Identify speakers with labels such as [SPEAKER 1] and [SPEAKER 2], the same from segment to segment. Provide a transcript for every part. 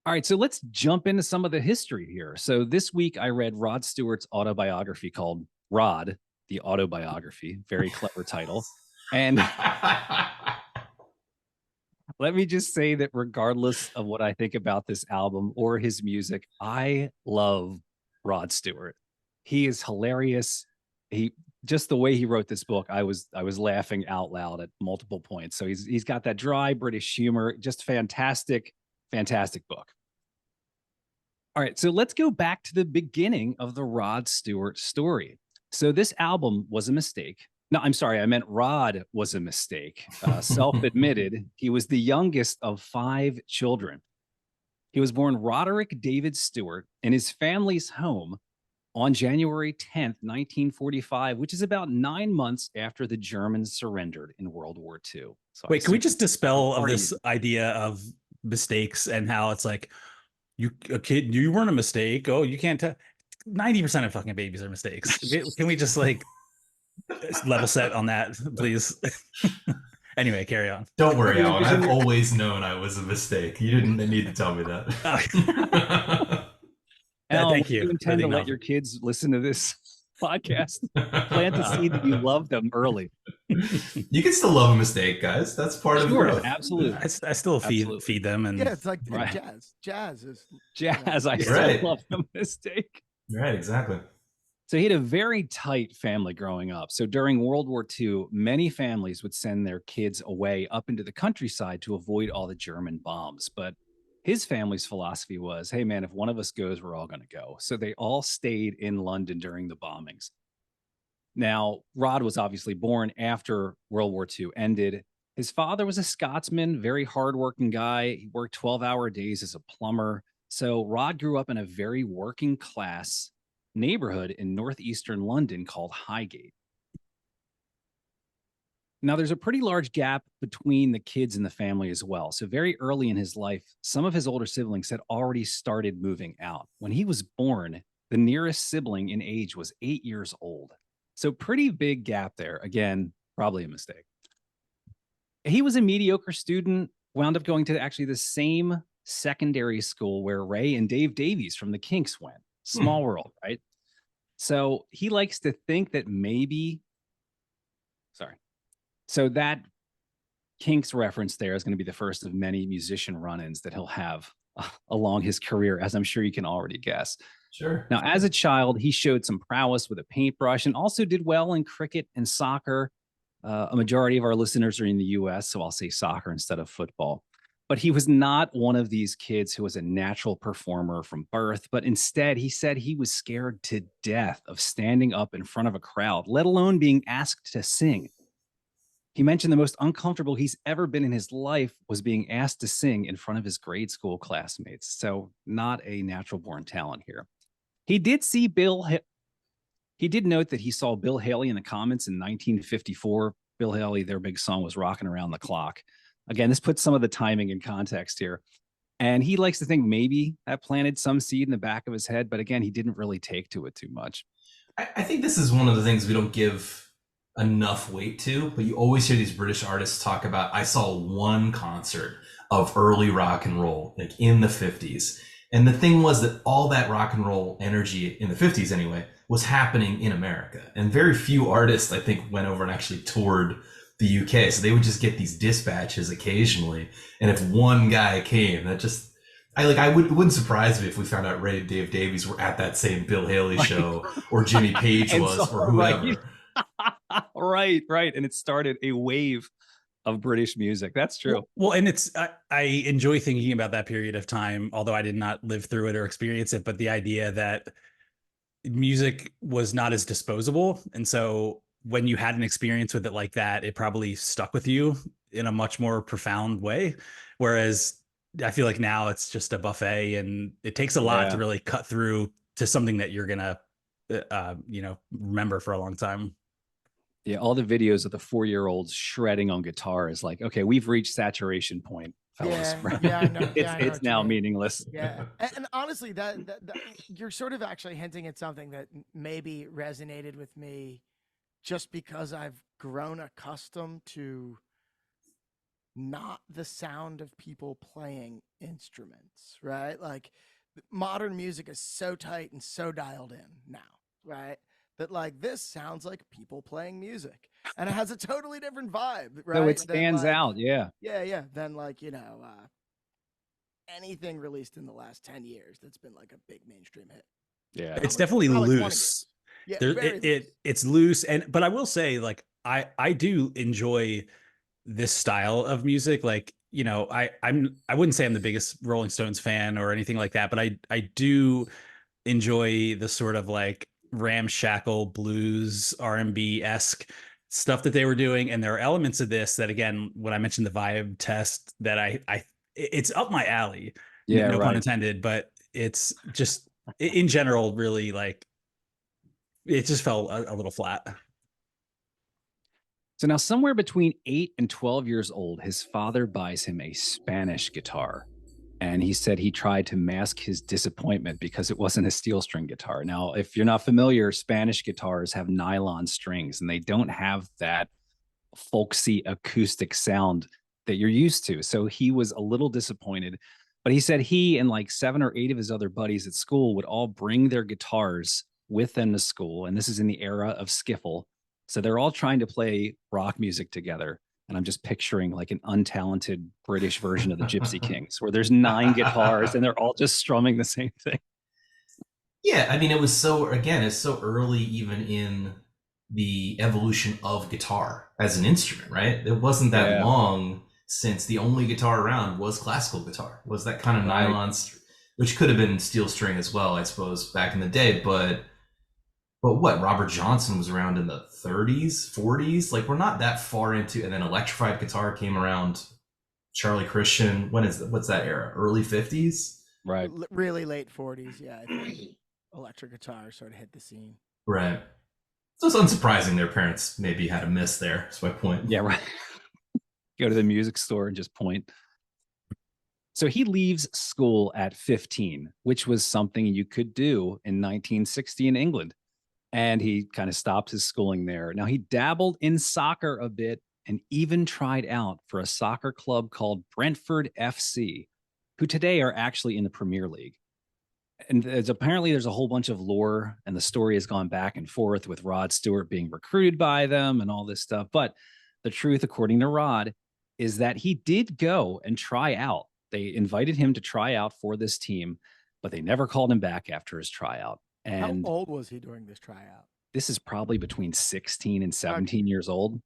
[SPEAKER 1] All right, so let's jump into some of the history here. So this week I read Rod Stewart's autobiography called Rod, the Autobiography. Very clever title. And let me just say that regardless of what I think about this album or his music, I love Rod Stewart. He is hilarious. He just the way he wrote this book, I was laughing out loud at multiple points. So he's got that dry British humor, just fantastic, fantastic book. All right, so let's go back to the beginning of the Rod Stewart story. So this album was a mistake. No, I'm sorry, I meant Rod was a mistake. Self-admitted, he was the youngest of five children. He was born Roderick David Stewart in his family's home on January 10th, 1945, which is about 9 months after the Germans surrendered in World War II. So I
[SPEAKER 2] Wait, can we
[SPEAKER 1] assume
[SPEAKER 2] just
[SPEAKER 1] a
[SPEAKER 2] dispel of
[SPEAKER 1] party.
[SPEAKER 2] this idea of mistakes and how it's like you a kid you weren't a mistake. Oh, you can't tell. 90% of fucking babies are mistakes. Can we just like level set on that, please? Anyway, carry on.
[SPEAKER 3] Don't worry,
[SPEAKER 1] Everyone
[SPEAKER 3] Alan.
[SPEAKER 1] vision
[SPEAKER 3] I've
[SPEAKER 1] your
[SPEAKER 3] always known I was a mistake. You didn't need to tell me that.
[SPEAKER 1] Alan, when
[SPEAKER 2] Thank
[SPEAKER 1] do
[SPEAKER 2] you
[SPEAKER 1] you
[SPEAKER 2] for
[SPEAKER 1] intend
[SPEAKER 2] the
[SPEAKER 1] to let your
[SPEAKER 2] acknowledgement.
[SPEAKER 1] kids listen to this podcast? Plant the seed that you love them early.
[SPEAKER 3] You can still love a mistake, guys. That's part of
[SPEAKER 1] Sure,
[SPEAKER 3] growth.
[SPEAKER 1] absolutely,
[SPEAKER 2] I still
[SPEAKER 1] absolutely.
[SPEAKER 2] feed them
[SPEAKER 4] Yeah,
[SPEAKER 2] and
[SPEAKER 4] it's like
[SPEAKER 1] Right,
[SPEAKER 4] jazz. Jazz is,
[SPEAKER 1] jazz. I
[SPEAKER 2] yeah.
[SPEAKER 1] still
[SPEAKER 3] Right.
[SPEAKER 1] love the mistake.
[SPEAKER 3] Right, exactly.
[SPEAKER 1] So he had a very tight family growing up. So during World War II, many families would send their kids away up into the countryside to avoid all the German bombs. But his family's philosophy was, hey man, if one of us goes, we're all going to go. So they all stayed in London during the bombings. Now, Rod was obviously born after World War II ended. His father was a Scotsman, very hardworking guy. He worked 12-hour days as a plumber. So Rod grew up in a very working class neighborhood in northeastern London called Highgate. Now, there's a pretty large gap between the kids and the family as well. So, very early in his life, some of his older siblings had already started moving out. When he was born, the nearest sibling in age was 8 years old. So, pretty big gap there. Again, probably a mistake. He was a mediocre student, wound up going to actually the same secondary school where Ray and Dave Davies from the Kinks went. Small
[SPEAKER 3] Hmm.
[SPEAKER 1] world, right? So, he likes to think that maybe, sorry. So, that Kinks reference there is going to be the first of many musician run-ins that he'll have along his career, as I'm sure you can already guess.
[SPEAKER 3] Sure.
[SPEAKER 1] Now, as a child, he showed some prowess with a paintbrush and also did well in cricket and soccer. A majority of our listeners are in the US, so I'll say soccer instead of football. But he was not one of these kids who was a natural performer from birth, but instead, he said he was scared to death of standing up in front of a crowd, let alone being asked to sing. He mentioned the most uncomfortable he's ever been in his life was being asked to sing in front of his grade school classmates. So, not a natural born talent here. He did see he did note that he saw Bill Haley in the comments in 1954. Bill Haley, their big song was Rocking Around the Clock. Again, this puts some of the timing in context here. And he likes to think maybe that planted some seed in the back of his head, but again, he didn't really take to it too much.
[SPEAKER 3] I think this is one of the things we don't give enough weight to, but you always hear these British artists talk about, I saw one concert of early rock and roll, like in the 50s. And the thing was that all that rock and roll energy in the 50s anyway was happening in America. And very few artists, I think, went over and actually toured the UK. So they would just get these dispatches occasionally. And if one guy came, that just it wouldn't surprise me if we found out Ray and Dave Davies were at that same Bill Haley show, or Jimmy Page
[SPEAKER 1] And
[SPEAKER 3] was,
[SPEAKER 1] so,
[SPEAKER 3] or
[SPEAKER 1] right,
[SPEAKER 3] whoever.
[SPEAKER 1] right. And it started a wave of British music. That's true.
[SPEAKER 2] Well, and I enjoy thinking about that period of time, although I did not live through it or experience it, but the idea that music was not as disposable. And so when you had an experience with it like that, it probably stuck with you in a much more profound way. Whereas I feel like now it's just a buffet and it takes a lot to
[SPEAKER 1] Yeah.
[SPEAKER 2] really cut through to something that you're going to, remember for a long time.
[SPEAKER 1] Yeah. All the videos of the 4-year-olds shredding on guitar is like, okay, we've reached saturation point, fellas.
[SPEAKER 4] yeah,
[SPEAKER 1] Right?
[SPEAKER 4] yeah, I know, yeah,
[SPEAKER 1] It's
[SPEAKER 4] I know
[SPEAKER 1] it's
[SPEAKER 4] what you
[SPEAKER 1] now
[SPEAKER 4] mean.
[SPEAKER 1] meaningless.
[SPEAKER 4] Yeah, and honestly, that you're sort of actually hinting at something that maybe resonated with me, just because I've grown accustomed to not the sound of people playing instruments, right? Like modern music is so tight and so dialed in now, right? That like this sounds like people playing music and it has a totally different vibe, right?
[SPEAKER 1] So it
[SPEAKER 4] than,
[SPEAKER 1] stands
[SPEAKER 4] like,
[SPEAKER 1] out. Yeah.
[SPEAKER 4] yeah, than like, anything released in the last 10 years that's been like a big mainstream hit.
[SPEAKER 1] Yeah.
[SPEAKER 2] It's definitely
[SPEAKER 4] Probably 20
[SPEAKER 2] loose.
[SPEAKER 4] Yeah,
[SPEAKER 2] There,
[SPEAKER 4] very loose.
[SPEAKER 2] it's loose, but I will say, like, I do enjoy this style of music. Like, I wouldn't say I'm the biggest Rolling Stones fan or anything like that, but I do enjoy the sort of like ramshackle blues R&B esque stuff that they were doing, and there are elements of this that, again, when I mentioned the vibe test, that it's up my alley.
[SPEAKER 1] Yeah.
[SPEAKER 2] No pun
[SPEAKER 1] Right.
[SPEAKER 2] intended, but it's just in general really like it just felt a little flat.
[SPEAKER 1] So now, somewhere between 8 and 12 years old, his father buys him a Spanish guitar. And he said he tried to mask his disappointment because it wasn't a steel string guitar. Now, if you're not familiar, Spanish guitars have nylon strings and they don't have that folksy acoustic sound that you're used to. So he was a little disappointed. But he said he and like 7 or 8 of his other buddies at school would all bring their guitars with them to school. And this is in the era of skiffle. So they're all trying to play rock music together. And I'm just picturing like an untalented British version of the Gypsy Kings, where there's 9 guitars and they're all just strumming the same thing.
[SPEAKER 3] Yeah, I mean, it's so early even in the evolution of guitar as an instrument, right? It wasn't that
[SPEAKER 1] Yeah.
[SPEAKER 3] long since the only guitar around was classical guitar, was that kind of
[SPEAKER 1] Right.
[SPEAKER 3] nylon, which could have been steel string as well, I suppose, back in the day. But what, Robert Johnson was around in the 30s, 40s? Like, we're not that far into, and then electrified guitar came around. Charlie Christian, what's that era? Early 50s?
[SPEAKER 1] Right.
[SPEAKER 4] Really late 40s. Yeah, I think electric guitar sort of hit the scene.
[SPEAKER 3] Right. So it's unsurprising their parents maybe had a miss there. That's my point.
[SPEAKER 1] Yeah, right. Go to the music store and just point. So he leaves school at 15, which was something you could do in 1960 in England. And he kind of stopped his schooling there. Now, he dabbled in soccer a bit and even tried out for a soccer club called Brentford FC, who today are actually in the Premier League. And there's a whole bunch of lore, and the story has gone back and forth with Rod Stewart being recruited by them and all this stuff. But the truth, according to Rod, is that he did go and try out. They invited him to try out for this team, but they never called him back after his tryout. And
[SPEAKER 4] How old was he during this tryout?
[SPEAKER 1] this is probably between 16 and 17 years old.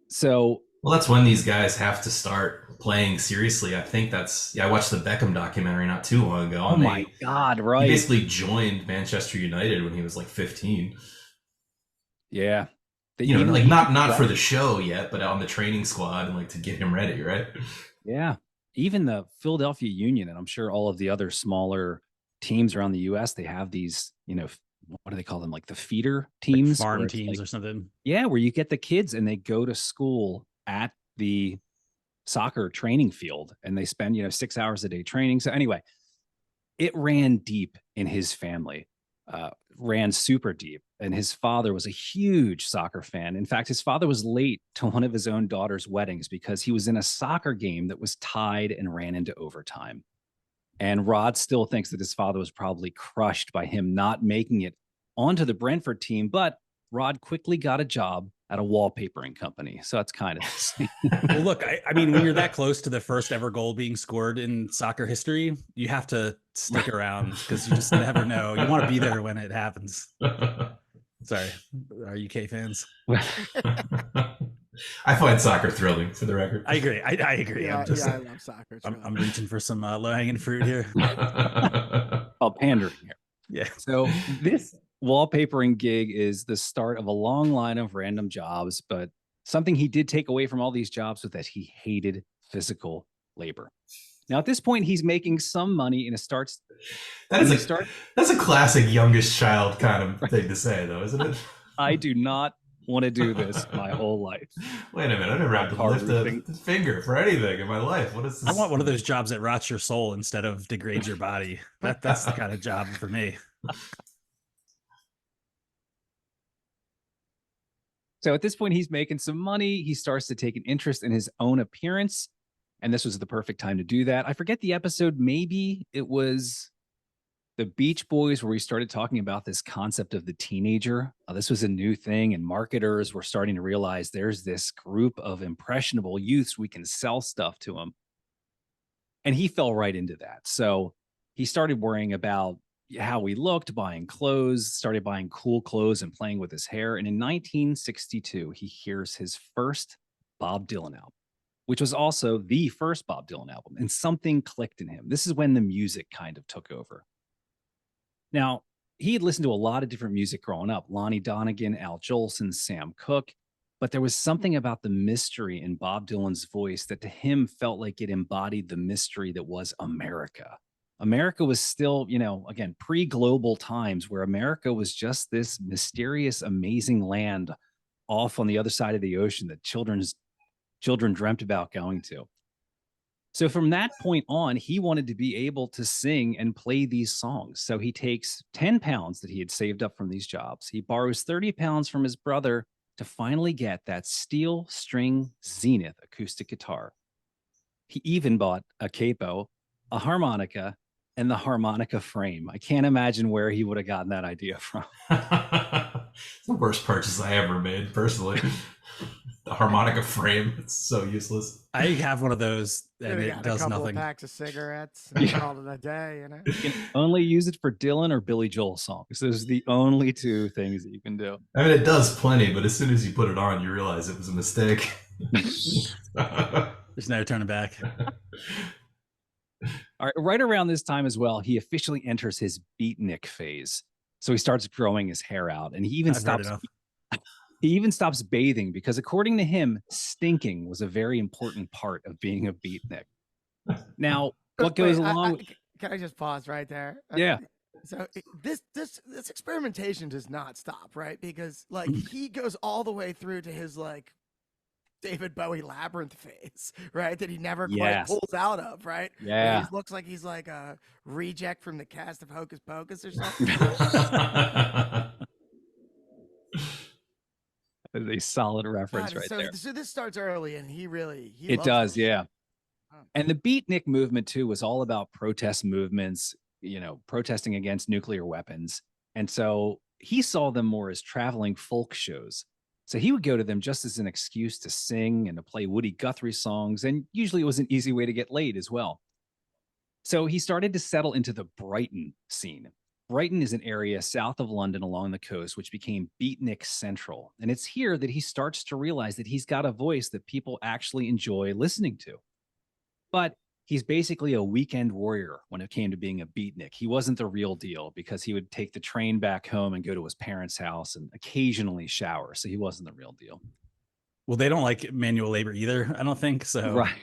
[SPEAKER 1] So,
[SPEAKER 3] Well, that's when these guys have to start playing seriously. I think I watched the Beckham documentary not too long ago.
[SPEAKER 1] oh my God,
[SPEAKER 3] He
[SPEAKER 1] right.
[SPEAKER 3] basically joined Manchester United when he was like 15.
[SPEAKER 1] Yeah. They
[SPEAKER 3] You know,
[SPEAKER 1] even-
[SPEAKER 3] like not for the show yet, but on the training squad and like to get him ready, right?
[SPEAKER 1] Yeah. Even the Philadelphia Union, and I'm sure all of the other smaller teams around the US, they have these, what do they call them? Like the feeder teams,
[SPEAKER 2] Farm
[SPEAKER 1] where it's
[SPEAKER 2] teams
[SPEAKER 1] like-
[SPEAKER 2] or something.
[SPEAKER 1] yeah, where you get the kids and they go to school at the soccer training field and they spend, 6 hours a day training. So anyway, it ran deep in his family, ran super deep. And his father was a huge soccer fan. In fact, his father was late to one of his own daughter's weddings because he was in a soccer game that was tied and ran into overtime. And Rod still thinks that his father was probably crushed by him not making it onto the Brentford team, but Rod quickly got a job at a wallpapering company. So that's kind of
[SPEAKER 2] Well, look, I mean, when you're that close to the first ever goal being scored in soccer history, you have to stick around because you just never know. You want to be there when it happens. Sorry, our UK fans.
[SPEAKER 3] I find soccer thrilling, for the record.
[SPEAKER 2] I agree. I agree.
[SPEAKER 4] Yeah,
[SPEAKER 2] I'm just,
[SPEAKER 4] I love soccer. It's
[SPEAKER 2] I'm
[SPEAKER 4] really
[SPEAKER 2] reaching for some low hanging fruit here.
[SPEAKER 1] called pandering here.
[SPEAKER 2] Yeah.
[SPEAKER 1] So this wallpapering gig is the start of a long line of random jobs, but something he did take away from all these jobs was that he hated physical labor. Now, at this point, he's making some money and it starts.
[SPEAKER 3] That's
[SPEAKER 1] Start-
[SPEAKER 3] a classic youngest child kind of thing to say, though, isn't it?
[SPEAKER 1] I do not want to do this my whole life.
[SPEAKER 3] Wait a minute, I never had to
[SPEAKER 1] Car
[SPEAKER 3] lift
[SPEAKER 1] roofing.
[SPEAKER 3] a finger for anything in my life. What is this?
[SPEAKER 2] I want one of those jobs that rots your soul instead of degrades your body. That's the kind of job for me.
[SPEAKER 1] So at this point, he's making some money. He starts to take an interest in his own appearance. And this was the perfect time to do that. I forget the episode. Maybe it was the Beach Boys where we started talking about this concept of the teenager. This was a new thing, and marketers were starting to realize there's this group of impressionable youths. We can sell stuff to them. And he fell right into that. So he started worrying about how he looked, buying clothes, started buying cool clothes and playing with his hair. And in 1962, he hears his first Bob Dylan album, which was also the first Bob Dylan album. And something clicked in him. This is when the music kind of took over. Now, he had listened to a lot of different music growing up, Lonnie Donegan, Al Jolson, Sam Cooke, but there was something about the mystery in Bob Dylan's voice that to him felt like it embodied the mystery that was America. America was still, again, pre-global times where America was just this mysterious, amazing land off on the other side of the ocean that children dreamt about going to. So from that point on, he wanted to be able to sing and play these songs. So he takes 10 pounds that he had saved up from these jobs. He borrows 30 pounds from his brother to finally get that steel string Zenith acoustic guitar. He even bought a capo, a harmonica, and the harmonica frame. I can't imagine where he would have gotten that idea from.
[SPEAKER 3] It's the worst purchase I ever made, personally. The harmonica frame, it's so useless.
[SPEAKER 2] I have one of those, and
[SPEAKER 4] Could've
[SPEAKER 2] it
[SPEAKER 4] got
[SPEAKER 2] does
[SPEAKER 4] a couple
[SPEAKER 2] nothing.
[SPEAKER 4] Of packs of cigarettes and
[SPEAKER 1] Yeah.
[SPEAKER 4] called it a day.
[SPEAKER 1] You can only use it for Dylan or Billy Joel songs. Those are the only two things that you can do.
[SPEAKER 3] I mean, it does plenty, but as soon as you put it on, you realize it was a mistake.
[SPEAKER 2] There's no turning back.
[SPEAKER 1] All right, right around this time as well, he officially enters his beatnik phase. So he starts growing his hair out, and he even stops bathing because, according to him, stinking was a very important part of being a beatnik. Now, what goes along?
[SPEAKER 4] Can I just pause right there?
[SPEAKER 1] Yeah.
[SPEAKER 4] So this experimentation does not stop, right? Because like he goes all the way through to his like David Bowie Labyrinth phase, right? That he never quite pulls out of, right?
[SPEAKER 1] Yeah.
[SPEAKER 4] He looks like he's like a reject from the cast of Hocus Pocus or something.
[SPEAKER 1] A solid reference
[SPEAKER 4] God,
[SPEAKER 1] right there.
[SPEAKER 4] So this starts early, and he
[SPEAKER 1] It
[SPEAKER 4] loves
[SPEAKER 1] does,
[SPEAKER 4] this
[SPEAKER 1] yeah.
[SPEAKER 4] shit.
[SPEAKER 1] And the beatnik movement too was all about protest movements, protesting against nuclear weapons. And so he saw them more as traveling folk shows. So he would go to them just as an excuse to sing and to play Woody Guthrie songs. And usually it was an easy way to get laid as well. So he started to settle into the Brighton scene. Brighton is an area south of London along the coast, which became Beatnik Central. And it's here that he starts to realize that he's got a voice that people actually enjoy listening to. But he's basically a weekend warrior when it came to being a beatnik. He wasn't the real deal because he would take the train back home and go to his parents' house and occasionally shower. So he wasn't the real deal.
[SPEAKER 2] Well, they don't like manual labor either, I don't think. So
[SPEAKER 1] Right.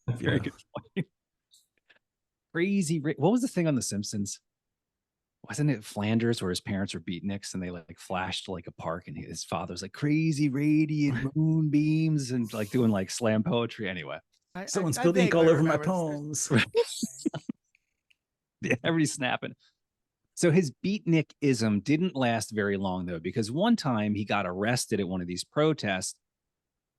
[SPEAKER 1] Very good point. Crazy. What was the thing on The Simpsons? Wasn't it Flanders where his parents were beatniks and they like flashed like a park and his father's like crazy radiant moonbeams and like doing like slam poetry anyway.
[SPEAKER 2] Someone spilled ink all over my poems.
[SPEAKER 1] Yeah, everybody's snapping. So his beatnikism didn't last very long though, because one time he got arrested at one of these protests,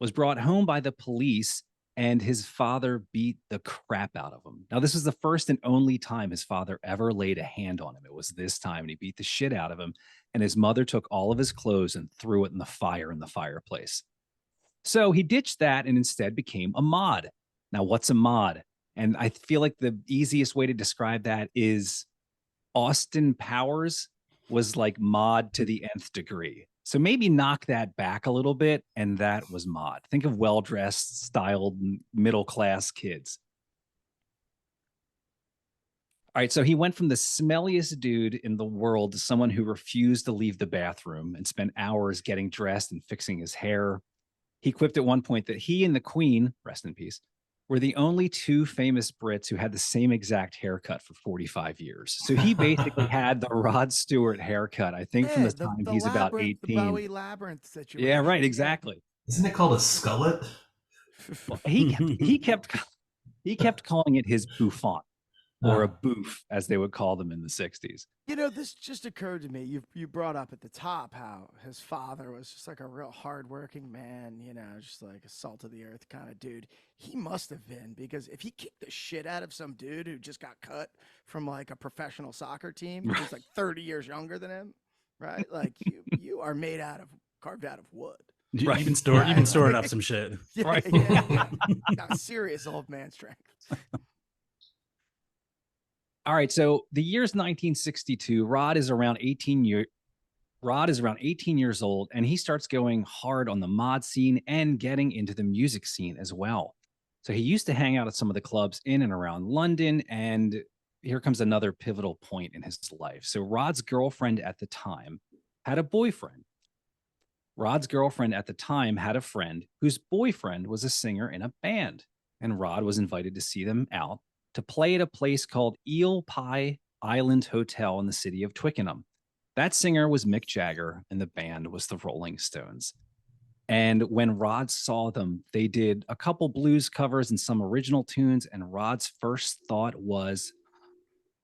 [SPEAKER 1] was brought home by the police, and his father beat the crap out of him. Now, this was the first and only time his father ever laid a hand on him. It was this time, and he beat the shit out of him. And his mother took all of his clothes and threw it in the fireplace. So he ditched that and instead became a mod. Now, what's a mod? And I feel like the easiest way to describe that is Austin Powers was like mod to the nth degree. So maybe knock that back a little bit, and that was mod. Think of well-dressed, styled, middle-class kids. All right, so he went from the smelliest dude in the world to someone who refused to leave the bathroom and spent hours getting dressed and fixing his hair. He quipped at one point that he and the Queen, rest in peace, were the only two famous Brits who had the same exact haircut for 45 years. So he basically had the Rod Stewart haircut, I think, from the time he's about 18.
[SPEAKER 4] The Bowie Labyrinth situation.
[SPEAKER 1] Yeah, right, exactly.
[SPEAKER 3] Isn't it called a skullet?
[SPEAKER 1] Well, he kept calling it his bouffant. or a
[SPEAKER 3] Ah.
[SPEAKER 1] boof, as they would call them in the 60s.
[SPEAKER 4] You know, this just occurred to me. You brought up at the top how his father was just like a real hardworking man, you know, just like a salt of the earth kind of dude. He must have been, because if he kicked the shit out of some dude who just got cut from like a professional soccer team who's like 30 years younger than him, right? Like you are carved out of wood.
[SPEAKER 2] You've been
[SPEAKER 4] Right.
[SPEAKER 2] storing up some shit.
[SPEAKER 4] Yeah,
[SPEAKER 1] Right.
[SPEAKER 4] yeah. Got serious old man strength.
[SPEAKER 1] All right, so the year's 1962. Rod is around 18 years old, and he starts going hard on the mod scene and getting into the music scene as well. So he used to hang out at some of the clubs in and around London, and here comes another pivotal point in his life. So Rod's girlfriend at the time had a boyfriend. Rod's girlfriend at the time had a friend whose boyfriend was a singer in a band, and Rod was invited to see them out to play at a place called Eel Pie Island Hotel in the city of Twickenham. That singer was Mick Jagger, and the band was the Rolling Stones. And when Rod saw them, they did a couple blues covers and some original tunes, and Rod's first thought was,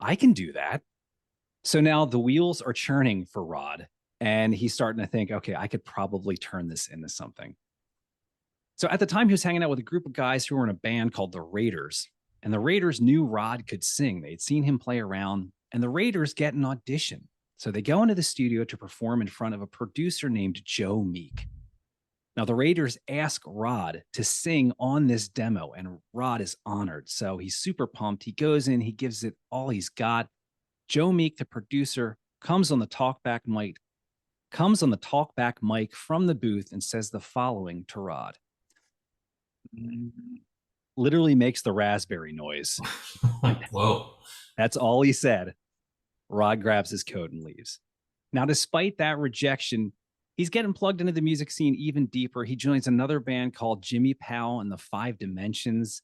[SPEAKER 1] I can do that. So now the wheels are churning for Rod, and he's starting to think, okay, I could probably turn this into something. So at the time, he was hanging out with a group of guys who were in a band called the Raiders. And the Raiders knew Rod could sing. They'd seen him play around, and the Raiders get an audition. So they go into the studio to perform in front of a producer named Joe Meek. Now, the Raiders ask Rod to sing on this demo, and Rod is honored. So he's super pumped. He goes in, he gives it all he's got. Joe Meek, the producer, comes on the talkback mic from the booth and says the following to Rod. Literally makes the raspberry noise.
[SPEAKER 3] Whoa.
[SPEAKER 1] That's all he said. Rod grabs his coat and leaves. Now, despite that rejection, he's getting plugged into the music scene even deeper. He joins another band called Jimmy Powell and the Five Dimensions.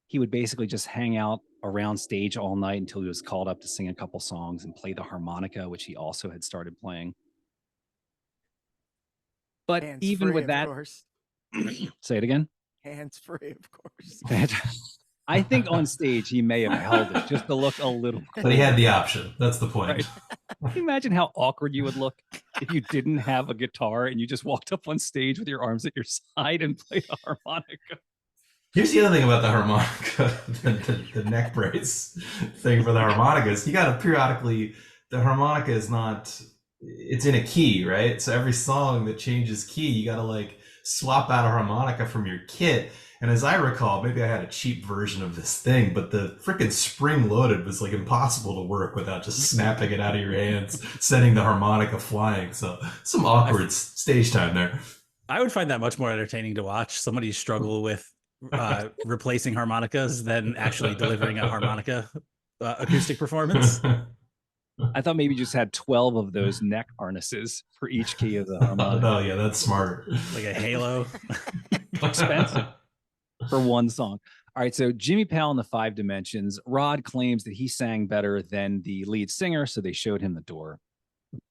[SPEAKER 1] He would basically just hang out around stage all night until he was called up to sing a couple songs and play the harmonica, which he also had started playing. But
[SPEAKER 4] Hands
[SPEAKER 1] even
[SPEAKER 4] free,
[SPEAKER 1] with
[SPEAKER 4] of
[SPEAKER 1] that,
[SPEAKER 4] course.
[SPEAKER 1] say it again.
[SPEAKER 4] Hands free, of course.
[SPEAKER 1] I think on stage he may have held it just to look a little cool.
[SPEAKER 3] But he had the option. That's the point.
[SPEAKER 1] Right. Can you imagine how awkward you would look if you didn't have a guitar and you just walked up on stage with your arms at your side and played a harmonica?
[SPEAKER 3] Here's the other thing about the harmonica, the neck brace thing for the harmonicas. You got to periodically, the harmonica is not, it's in a key, right? So every song that changes key, you got to like swap out a harmonica from your kit. And as I recall, maybe I had a cheap version of this thing, but the freaking spring loaded was like impossible to work without just snapping it out of your hands, sending the harmonica flying. So some awkward stage time there.
[SPEAKER 2] I would find that much more entertaining to watch somebody struggle with replacing harmonicas than actually delivering a harmonica acoustic performance.
[SPEAKER 1] I thought maybe you just had 12 of those neck harnesses for each key of the harmonica.
[SPEAKER 3] Oh, yeah, that's smart.
[SPEAKER 2] Like a halo.
[SPEAKER 1] Expensive for one song. All right, so Jimmy Powell and the Five Dimensions. Rod claims that he sang better than the lead singer, so they showed him the door.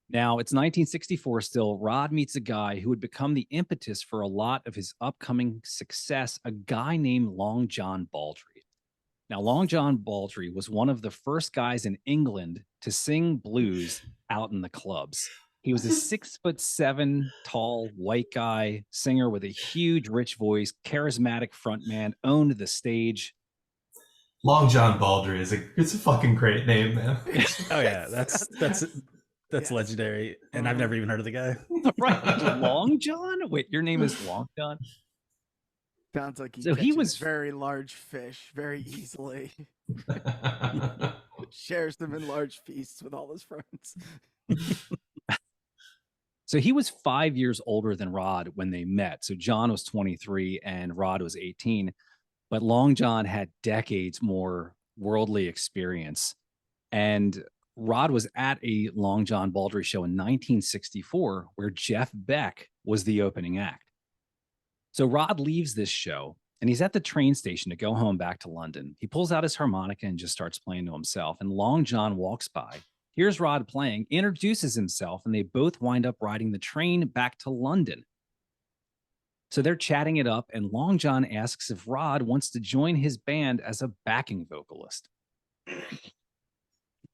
[SPEAKER 1] Now, it's 1964 still. Rod meets a guy who would become the impetus for a lot of his upcoming success, a guy named Long John Baldry. Now, Long John Baldry was one of the first guys in England to sing blues out in the clubs. He was a 6'7" tall white guy, singer with a huge, rich voice, charismatic frontman, owned the stage.
[SPEAKER 3] Long John Baldry it's a fucking great name, man.
[SPEAKER 2] Oh yeah, that's
[SPEAKER 4] Yes.
[SPEAKER 2] legendary, and I've never even heard of the guy.
[SPEAKER 1] Right, Long John? Wait, your name is Long John?
[SPEAKER 4] Sounds like
[SPEAKER 1] So he
[SPEAKER 4] catches
[SPEAKER 1] was-
[SPEAKER 4] very large fish very easily. Shares them in large feasts with all his friends.
[SPEAKER 1] So he was 5 years older than Rod when they met. So John was 23 and Rod was 18. But Long John had decades more worldly experience. And Rod was at a Long John Baldry show in 1964 where Jeff Beck was the opening act. So Rod leaves this show and he's at the train station to go home back to London. He pulls out his harmonica and just starts playing to himself. And Long John walks by. Here's Rod playing, introduces himself, and they both wind up riding the train back to London. So they're chatting it up, and Long John asks if Rod wants to join his band as a backing vocalist.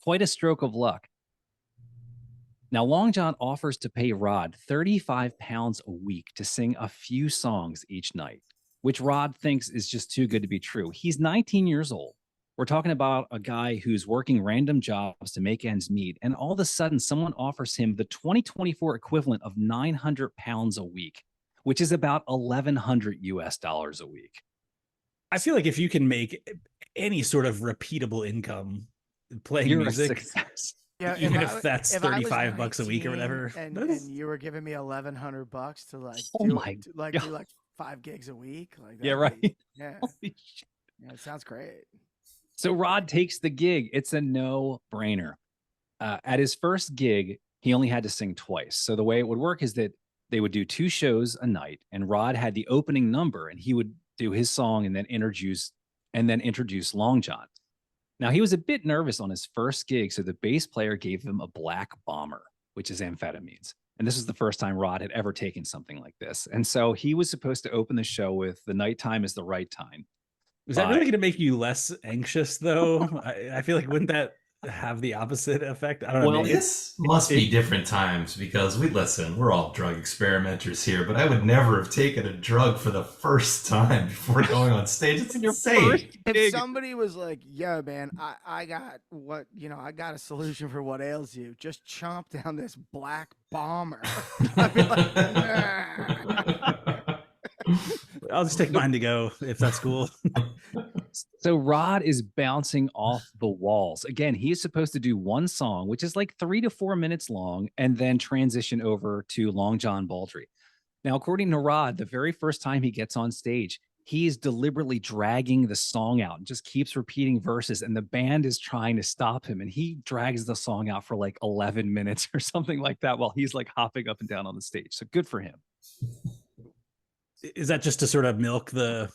[SPEAKER 1] Quite a stroke of luck. Now, Long John offers to pay Rod £35 a week to sing a few songs each night, which Rod thinks is just too good to be true. He's 19 years old. We're talking about a guy who's working random jobs to make ends meet. And all of a sudden, someone offers him the 2024 equivalent of £900 a week, which is about $1,100 a week.
[SPEAKER 2] I feel like if you can make any sort of repeatable income playing
[SPEAKER 1] You're a
[SPEAKER 2] music,
[SPEAKER 1] success.
[SPEAKER 4] Yeah,
[SPEAKER 2] even
[SPEAKER 4] I
[SPEAKER 2] if that's
[SPEAKER 4] if I was
[SPEAKER 2] $35 a week or
[SPEAKER 4] 19
[SPEAKER 2] whatever,
[SPEAKER 4] and
[SPEAKER 2] that's-
[SPEAKER 4] you were giving me $1,100 to like
[SPEAKER 1] Oh
[SPEAKER 4] do
[SPEAKER 1] my
[SPEAKER 4] to, like
[SPEAKER 1] God.
[SPEAKER 4] do like 5 gigs a week, like
[SPEAKER 1] Yeah,
[SPEAKER 4] that'd be-
[SPEAKER 1] right.
[SPEAKER 4] yeah,
[SPEAKER 1] Holy shit.
[SPEAKER 4] yeah, it sounds great.
[SPEAKER 1] So Rod takes the gig. It's a no-brainer. At his first gig, he only had to sing twice. So the way it would work is that they would do 2 shows a night, and Rod had the opening number, and he would do his song and then introduce Long John. Now, he was a bit nervous on his first gig, so the bass player gave him a black bomber, which is amphetamines. And this was the first time Rod had ever taken something like this. And so he was supposed to open the show with "The Nighttime is the Right Time."
[SPEAKER 2] is that really going to make you less anxious, though? I feel like wouldn't that have the opposite effect? I don't know.
[SPEAKER 1] Well,
[SPEAKER 2] maybe-
[SPEAKER 3] This must be different times because we're all drug experimenters here, but I would never have taken a drug for the first time before going on stage. It's
[SPEAKER 1] Your
[SPEAKER 3] insane.
[SPEAKER 1] first
[SPEAKER 4] If
[SPEAKER 1] gig.
[SPEAKER 4] somebody was like, "Yo, man, I got I got a solution for what ails you. Just chomp down this black bomber." I'd be like, "Nah."
[SPEAKER 2] I'll just take mine to go if that's cool.
[SPEAKER 1] So Rod is bouncing off the walls. Again, he is supposed to do one song, which is like 3 to 4 minutes long, and then transition over to Long John Baldry. Now, according to Rod, the very first time he gets on stage, he is deliberately dragging the song out and just keeps repeating verses, and the band is trying to stop him, and he drags the song out for like 11 minutes or something like that while he's like hopping up and down on the stage. So good for him.
[SPEAKER 2] Is that just to sort of milk the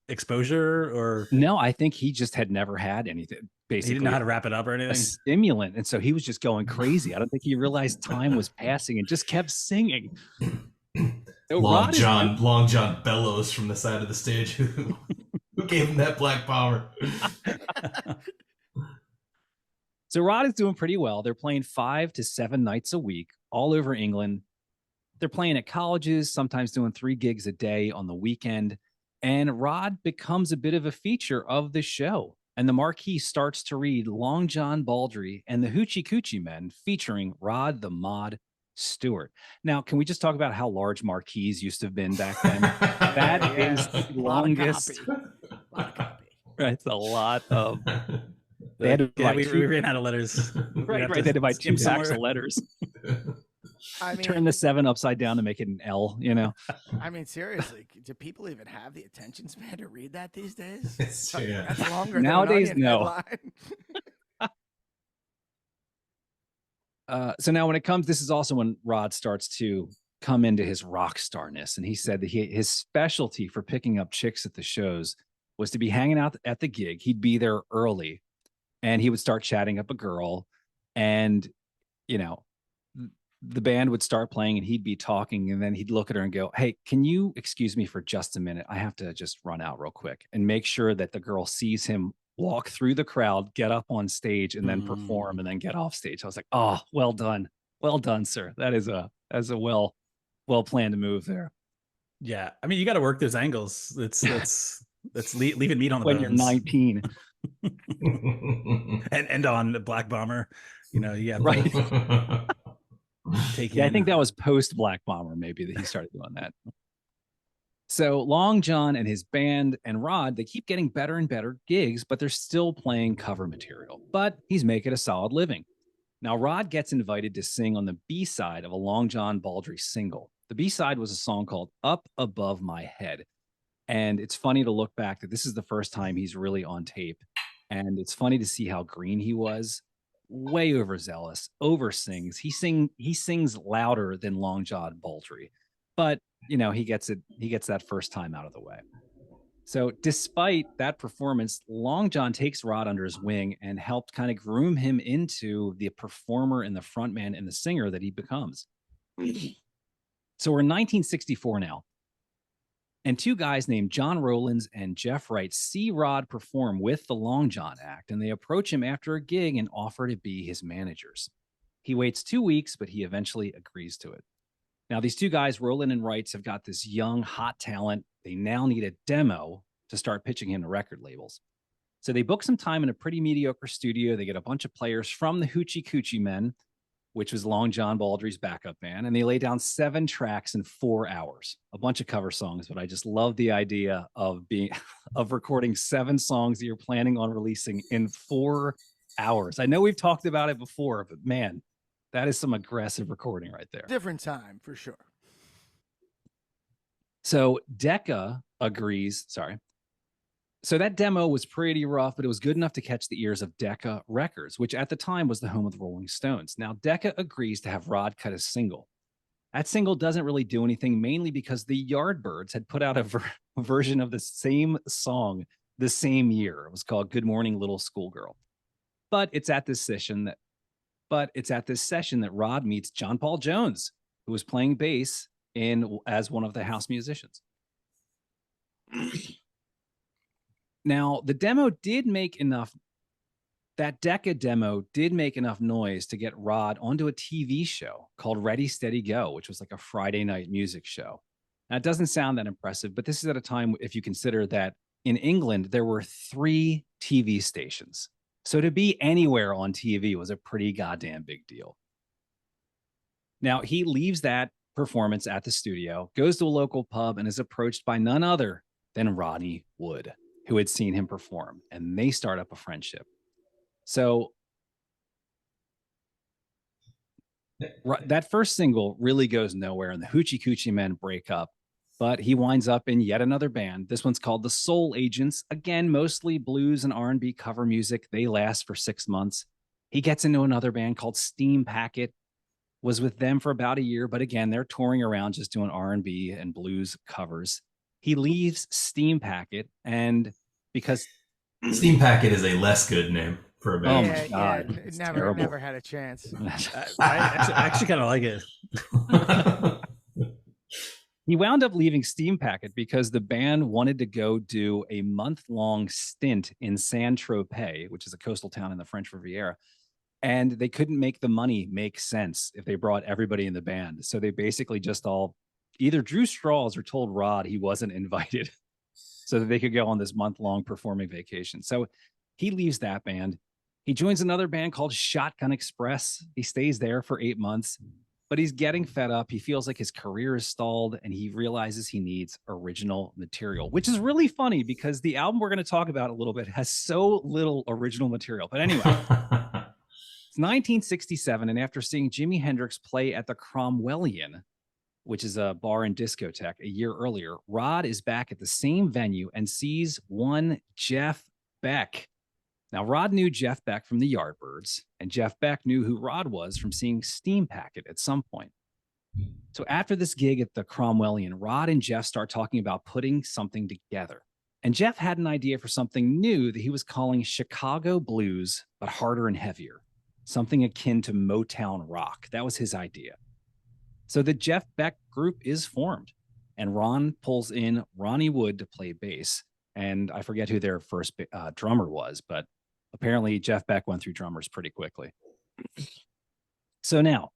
[SPEAKER 2] exposure, or
[SPEAKER 1] No, I think he just had never had anything,
[SPEAKER 2] he
[SPEAKER 1] basically.
[SPEAKER 2] didn't know how to wrap it up or
[SPEAKER 1] A
[SPEAKER 2] anything?
[SPEAKER 1] stimulant, and so he was just going crazy. I don't think he realized time was passing and just kept singing. So
[SPEAKER 3] Long
[SPEAKER 1] Rod is-
[SPEAKER 3] John bellows from the side of the stage. Who gave him that black bomber?
[SPEAKER 1] So Rod is doing pretty well. They're playing 5 to 7 nights a week all over England. They're playing at colleges, sometimes doing 3 gigs a day on the weekend. And Rod becomes a bit of a feature of the show. And the marquee starts to read Long John Baldry and the Hoochie Coochie Men featuring Rod the Mod Stewart. Now, can we just talk about how large marquees used to have been back then? That
[SPEAKER 4] Yeah.
[SPEAKER 1] is the
[SPEAKER 4] Lot of
[SPEAKER 1] longest.
[SPEAKER 4] copy. Lot of copy.
[SPEAKER 1] Right, it's a lot of. They had to
[SPEAKER 2] Yeah,
[SPEAKER 1] write
[SPEAKER 2] we
[SPEAKER 1] two-
[SPEAKER 2] ran out of letters.
[SPEAKER 1] Right, they had to buy 2 packs of letters.
[SPEAKER 4] I mean,
[SPEAKER 1] Turn the 7 upside down to make it an L, you know?
[SPEAKER 4] I mean, seriously, do people even have the attention span to read that these days?
[SPEAKER 3] It's- yeah.
[SPEAKER 4] That's longer
[SPEAKER 1] Nowadays,
[SPEAKER 4] than an
[SPEAKER 1] no.
[SPEAKER 4] Onion headline.
[SPEAKER 1] So now when it comes, this is also when Rod starts to come into his rock starness. And he said that his specialty for picking up chicks at the shows was to be hanging out at the gig. He'd be there early and he would start chatting up a girl. And, you know, the band would start playing and he'd be talking. And then he'd look at her and go, "Hey, can you excuse me for just a minute? I have to just run out real quick," and make sure that the girl sees him walk through the crowd, get up on stage, and then perform, and then get off stage. I was like, "Oh, well done, sir. That is a well planned move there."
[SPEAKER 2] Yeah, I mean, you got to work those angles. That's leaving meat on the
[SPEAKER 1] When you're
[SPEAKER 2] bones.
[SPEAKER 1] 19,
[SPEAKER 2] and on the Black Bomber, you know, you have
[SPEAKER 1] right?
[SPEAKER 2] to take.
[SPEAKER 1] Yeah, I
[SPEAKER 2] in-
[SPEAKER 1] think that was post Black Bomber, maybe, that he started doing that. So Long John and his band and Rod, they keep getting better and better gigs, but they're still playing cover material. But he's making a solid living. Now, Rod gets invited to sing on the B-side of a Long John Baldry single. The B-side was a song called Up Above My Head. And it's funny to look back that this is the first time he's really on tape. And it's funny to see how green he was. Way overzealous, oversings. He sings louder than Long John Baldry. But, you know, he gets that first time out of the way. So despite that performance, Long John takes Rod under his wing and helped kind of groom him into the performer and the frontman and the singer that he becomes. So we're in 1964 now. And two guys named John Rowlands and Jeff Wright see Rod perform with the Long John Act, and they approach him after a gig and offer to be his managers. He waits 2 weeks, but he eventually agrees to it. Now, these two guys, Rowland and Wrights, have got this young, hot talent. They now need a demo to start pitching him to record labels. So they book some time in a pretty mediocre studio. They get a bunch of players from the Hoochie Coochie Men, which was Long John Baldry's backup band, and they lay down 7 tracks in 4 hours, a bunch of cover songs. But I just love the idea of of recording 7 songs that you're planning on releasing in 4 hours. I know we've talked about it before, but man, that is some aggressive recording right there.
[SPEAKER 4] Different time for sure.
[SPEAKER 1] So Decca agrees. Sorry. So that demo was pretty rough, but it was good enough to catch the ears of Decca Records, which at the time was the home of the Rolling Stones. Now, Decca agrees to have Rod cut a single. That single doesn't really do anything, mainly because the Yardbirds had put out a version of the same song the same year. It was called Good Morning Little Schoolgirl. But it's at this session that Rod meets John Paul Jones, who was playing bass as one of the house musicians. Now, the demo did make enough, that Decca demo did make enough noise to get Rod onto a TV show called Ready, Steady, Go, which was like a Friday night music show. Now, it doesn't sound that impressive, but this is at a time, if you consider that in England, there were 3 TV stations. So to be anywhere on TV was a pretty goddamn big deal. Now, he leaves that performance at the studio, goes to a local pub, and is approached by none other than Ronnie Wood, who had seen him perform, and they start up a friendship. So that first single really goes nowhere, and the Hoochie Coochie Men break up, but he winds up in yet another band. This one's called the Soul Agents. Again, mostly blues and R&B cover music. They last for 6 months. He gets into another band called Steam Packet, was with them for about a year, but again, they're touring around just doing R&B and blues covers. He leaves Steam Packet, and because
[SPEAKER 3] Steam Packet is a less good name for a
[SPEAKER 1] Oh
[SPEAKER 3] band.
[SPEAKER 1] my God, it's terrible.
[SPEAKER 4] Never had a chance.
[SPEAKER 2] I actually kind of like it.
[SPEAKER 1] He wound up leaving Steam Packet because the band wanted to go do a month-long stint in Saint-Tropez, which is a coastal town in the French Riviera. And they couldn't make the money make sense if they brought everybody in the band. So they basically just all either drew straws or told Rod he wasn't invited so that they could go on this month-long performing vacation. So he leaves that band. He joins another band called Shotgun Express. He stays there for 8 months, but he's getting fed up. He feels like his career is stalled, and he realizes he needs original material, which is really funny because the album we're going to talk about a little bit has so little original material. But anyway, it's 1967, and after seeing Jimi Hendrix play at the Cromwellian, which is a bar and discotheque, a year earlier, Rod is back at the same venue and sees one Jeff Beck. Now, Rod knew Jeff Beck from the Yardbirds, and Jeff Beck knew who Rod was from seeing Steam Packet at some point. So after this gig at the Cromwellian, Rod and Jeff start talking about putting something together. And Jeff had an idea for something new that he was calling Chicago Blues, but harder and heavier, something akin to Motown rock. That was his idea. So the Jeff Beck group is formed, and Ron pulls in Ronnie Wood to play bass. And I forget who their first drummer was, but apparently Jeff Beck went through drummers pretty quickly. So now,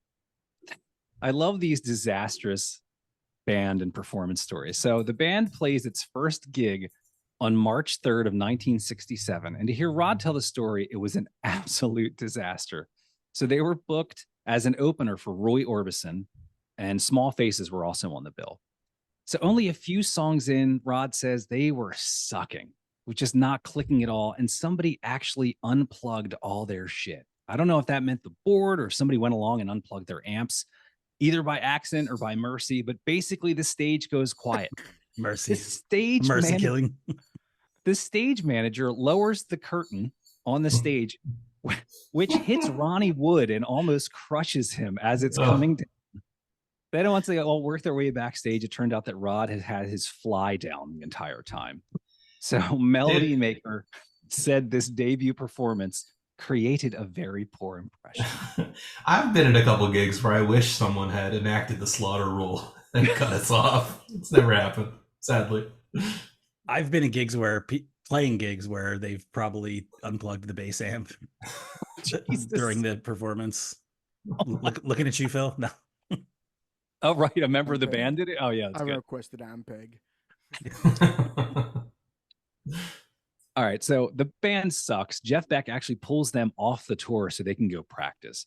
[SPEAKER 1] I love these disastrous band and performance stories. So the band plays its first gig on March 3rd of 1967. And to hear Rod tell the story, it was an absolute disaster. So they were booked as an opener for Roy Orbison, and Small Faces were also on the bill. So only a few songs in, Rod says they were sucking, which is not clicking at all. And somebody actually unplugged all their shit. I don't know if that meant the board or somebody went along and unplugged their amps, either by accident or by mercy. But basically, the stage goes quiet.
[SPEAKER 2] Mercy.
[SPEAKER 1] Killing. The stage manager lowers the curtain on the stage, which hits Ronnie Wood and almost crushes him as it's coming down. Then once they all work their way backstage, it turned out that Rod had had his fly down the entire time. So Melody Maker said this debut performance created a very poor impression.
[SPEAKER 3] I've been in a couple gigs where I wish someone had enacted the slaughter rule and cut us off. It's never happened. sadly.
[SPEAKER 2] I've been in gigs where playing gigs where they've probably unplugged the bass amp
[SPEAKER 1] Jesus.
[SPEAKER 2] during the performance. Looking at you, Phil. No.
[SPEAKER 1] Oh, right. A member of the
[SPEAKER 4] Okay.
[SPEAKER 1] band did it? Oh, yeah. That's
[SPEAKER 4] I
[SPEAKER 1] good.
[SPEAKER 4] requested Ampeg.
[SPEAKER 1] All right. So the band sucks. Jeff Beck actually pulls them off the tour so they can go practice.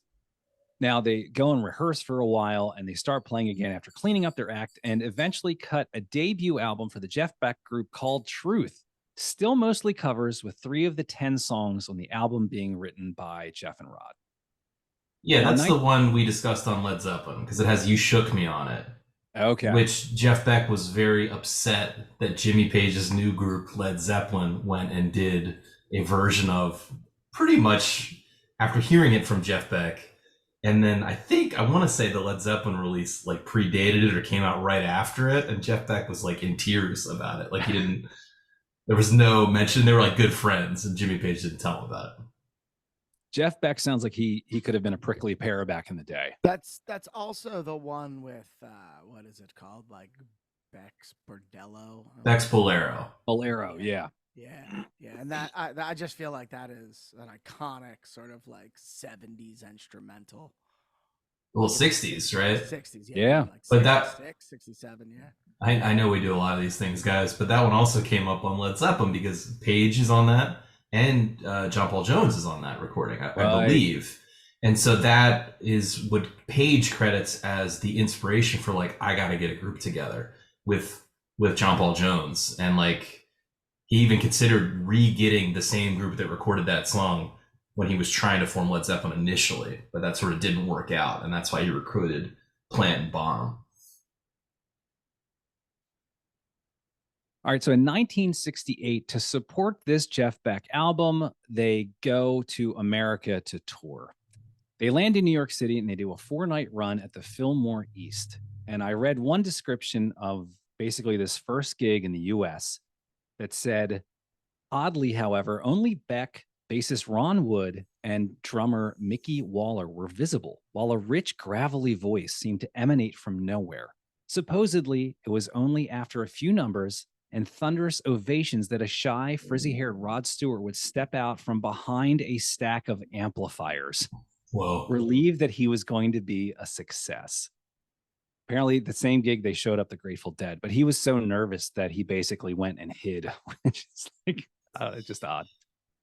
[SPEAKER 1] Now they go and rehearse for a while and they start playing again after cleaning up their act and eventually cut a debut album for the Jeff Beck group called Truth. Still mostly covers, with 3 of the 10 songs on the album being written by Jeff and Rod.
[SPEAKER 3] Yeah,
[SPEAKER 1] Now,
[SPEAKER 3] that's the one we discussed on Led Zeppelin because it has "You Shook Me" on it.
[SPEAKER 1] Okay.
[SPEAKER 3] Which Jeff Beck was very upset that Jimmy Page's new group, Led Zeppelin, went and did a version of, pretty much after hearing it from Jeff Beck. And then I want to say the Led Zeppelin release like predated it or came out right after it. And Jeff Beck was like in tears about it. Like there was no mention. They were like good friends and Jimmy Page didn't tell him about it.
[SPEAKER 1] Jeff Beck sounds like he could have been a prickly pear back in the day.
[SPEAKER 4] That's also the one with what is it called? Like Beck's Bordello.
[SPEAKER 3] Beck's Bolero.
[SPEAKER 1] Bolero, yeah.
[SPEAKER 4] Yeah, and that I just feel like that is an iconic sort of like 70s instrumental.
[SPEAKER 3] Well, 60s, right?
[SPEAKER 4] 60s,
[SPEAKER 1] Yeah.
[SPEAKER 4] Like
[SPEAKER 3] But that-
[SPEAKER 4] 66, 67, yeah.
[SPEAKER 3] I know we do a lot of these things, guys, but that one also came up on Led Zeppelin because Page is on that and John Paul Jones is on that recording, I
[SPEAKER 1] Right.
[SPEAKER 3] believe. And so that is what Page credits as the inspiration for like, I got to get a group together with John Paul Jones. And like, he even considered re-getting the same group that recorded that song when he was trying to form Led Zeppelin initially, but that sort of didn't work out. And that's why he recruited Plant and Bonham.
[SPEAKER 1] All right, so in 1968, to support this Jeff Beck album, they go to America to tour. They land in New York City and they do a 4-night run at the Fillmore East. And I read one description of basically this first gig in the US that said, oddly, however, only Beck, bassist Ron Wood, and drummer Mickey Waller were visible, while a rich, gravelly voice seemed to emanate from nowhere. Supposedly, it was only after a few numbers and thunderous ovations that a shy, frizzy-haired Rod Stewart would step out from behind a stack of amplifiers,
[SPEAKER 3] Whoa.
[SPEAKER 1] relieved that he was going to be a success. Apparently, the same gig they showed up the Grateful Dead, but he was so nervous that he basically went and hid, which is like just odd.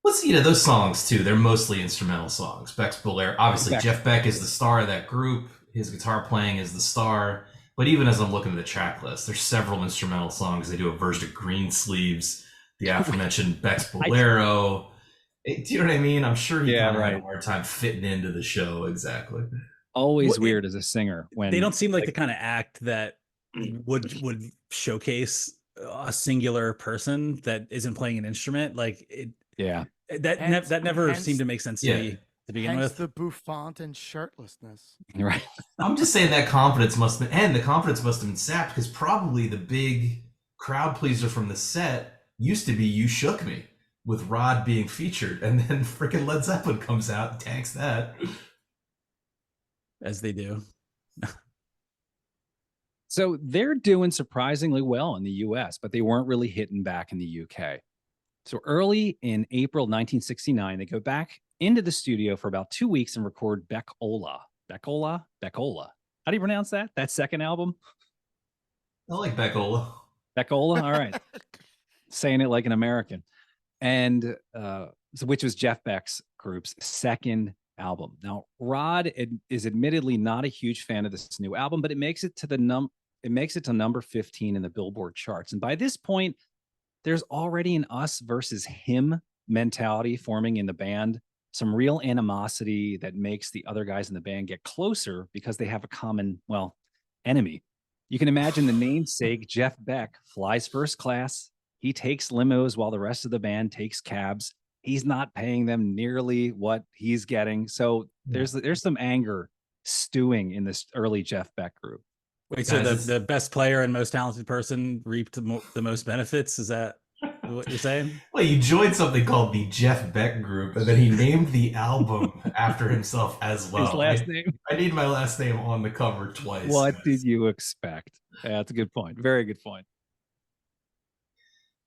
[SPEAKER 3] Well, those songs too, they're mostly instrumental songs. Beck's Bolero, obviously
[SPEAKER 1] Beck.
[SPEAKER 3] Jeff Beck is the star of that group. His guitar playing is the star. But even as I'm looking at the track list, there's several instrumental songs. They do a version of Green Sleeves, the aforementioned Beck's Bolero. Do you know what I mean? I'm sure he
[SPEAKER 1] Yeah,
[SPEAKER 3] had
[SPEAKER 1] right.
[SPEAKER 3] a hard time fitting into the show. Exactly.
[SPEAKER 1] Always
[SPEAKER 2] Well,
[SPEAKER 1] weird as a singer when
[SPEAKER 2] They don't seem like the kind of act that would showcase a singular person that isn't playing an instrument. Like it,
[SPEAKER 1] yeah.
[SPEAKER 2] that never
[SPEAKER 4] Hence-
[SPEAKER 2] seemed to make sense to
[SPEAKER 3] Yeah.
[SPEAKER 2] me to begin
[SPEAKER 4] Hence
[SPEAKER 2] with.
[SPEAKER 4] the bouffant and shirtlessness.
[SPEAKER 1] Right.
[SPEAKER 3] I'm just saying that confidence must have been, and the confidence must have been sapped because probably the big crowd pleaser from the set used to be "You Shook Me" with Rod being featured, and then freaking Led Zeppelin comes out and tanks that.
[SPEAKER 2] As they do.
[SPEAKER 1] So they're doing surprisingly well in the US, but they weren't really hitting back in the UK. So early in April 1969, they go back into the studio for about 2 weeks and record Beck-Ola. Beck-Ola? Beck-Ola. How do you pronounce that? That second album?
[SPEAKER 3] I like Beck-Ola.
[SPEAKER 1] Beck-Ola? All right. Saying it like an American. And which was Jeff Beck's group's second album. Now, Rod is admittedly not a huge fan of this new album, but it makes it to number 15 in the Billboard charts. And by this point, there's already an us versus him mentality forming in the band, some real animosity that makes the other guys in the band get closer because they have a common, enemy. You can imagine the namesake Jeff Beck flies first class. He takes limos while the rest of the band takes cabs. He's not paying them nearly what he's getting. So there's some anger stewing in this early Jeff Beck group.
[SPEAKER 2] Wait, so
[SPEAKER 3] Guys,
[SPEAKER 2] the best player and most talented person reaped the most benefits? Is that what you're saying?
[SPEAKER 3] Well, you joined something called the Jeff Beck Group, and then he named the album after himself as well.
[SPEAKER 1] His last name.
[SPEAKER 3] I need my last name on the cover twice.
[SPEAKER 1] What did you expect? Yeah, that's a good point. Very good point.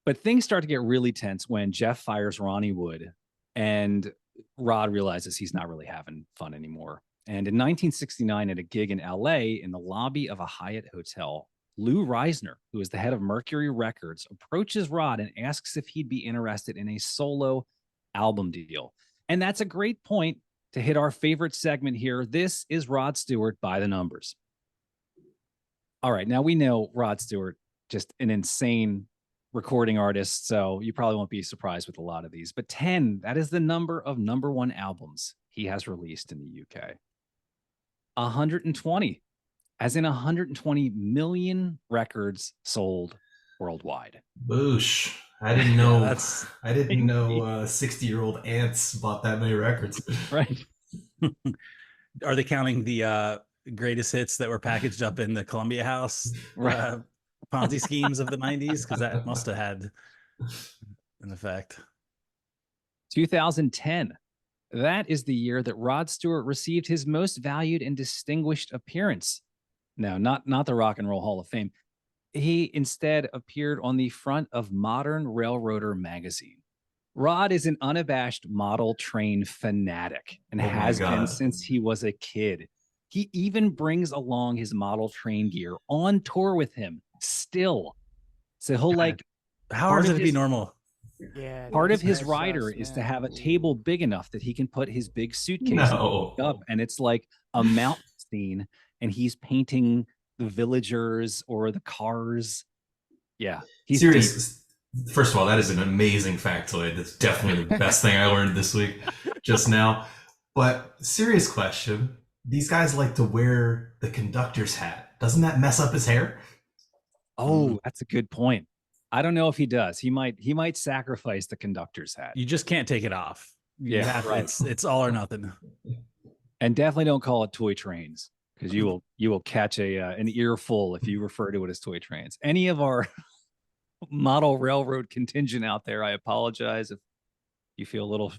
[SPEAKER 1] But things start to get really tense when Jeff fires Ronnie Wood and Rod realizes he's not really having fun anymore. And in 1969, at a gig in LA in the lobby of a Hyatt hotel, Lou Reisner, who is the head of Mercury Records, approaches Rod and asks if he'd be interested in a solo album deal. And that's a great point to hit our favorite segment here. This is Rod Stewart by the numbers. All right, now we know Rod Stewart, just an insane recording artist, so you probably won't be surprised with a lot of these. But 10, that is the number of number one albums he has released in the UK. 120, as in 120 million records sold worldwide.
[SPEAKER 3] Boosh. I didn't know
[SPEAKER 2] that's-
[SPEAKER 3] I didn't know 60-year-old ants bought that many records.
[SPEAKER 1] Right.
[SPEAKER 2] Are they counting the greatest hits that were packaged up in the Columbia House Ponzi schemes of the 90s? Because that must have had an effect.
[SPEAKER 1] 2010. That is the year that Rod Stewart received his most valued and distinguished appearance. No, not the Rock and Roll Hall of Fame. He instead appeared on the front of Modern Railroader magazine. Rod is an unabashed model train fanatic and has been since he was a kid. He even brings along his model train gear on tour with him still. So he'll like,
[SPEAKER 2] how hard is it to be normal?
[SPEAKER 4] Yeah.
[SPEAKER 1] part of
[SPEAKER 4] these
[SPEAKER 1] his
[SPEAKER 4] guys
[SPEAKER 1] rider
[SPEAKER 4] sucks,
[SPEAKER 1] is to
[SPEAKER 4] man.
[SPEAKER 1] have a table big enough that he can put his big suitcase up, and it's like a mountain scene, and he's painting the villagers or the cars. Yeah, he's deep.
[SPEAKER 3] Serious. First of all, that is an amazing factoid. That's definitely the best thing I learned this week, just now. But serious question: these guys like to wear the conductor's hat. Doesn't that mess up his hair?
[SPEAKER 1] Oh, that's a good point. I don't know if he does. He might sacrifice the conductor's hat.
[SPEAKER 2] You just can't take it off. You
[SPEAKER 1] Yeah,
[SPEAKER 2] have-
[SPEAKER 1] right.
[SPEAKER 2] It's all or nothing.
[SPEAKER 1] And definitely don't call it toy trains, because you will catch an earful if you refer to it as toy trains. Any of our model railroad contingent out there, I apologize if you feel a little.